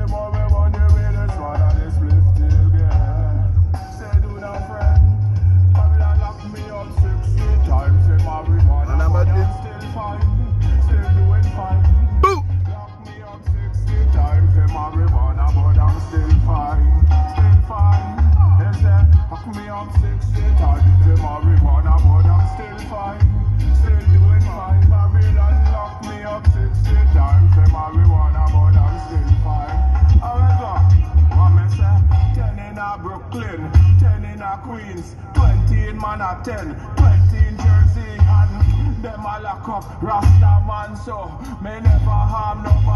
The more we want the way the sword and the split still get. Say do not friend. Babylon lock me up 60 times in marijuana, but I'm still fine. Still doing fine. Lock me up 60 times in marijuana, but I'm still fine. Still fine. They say lock me up 60 times in marijuana, but I'm still fine. Still doing fine. Babylon lock me up 60 times in marijuana, but I'm still fine. However, what me say? 10 in a Brooklyn, 10 in a Queens, 20 in Manhattan, 20 in Jersey, and them a lock up Rasta man, so me never harm nobody.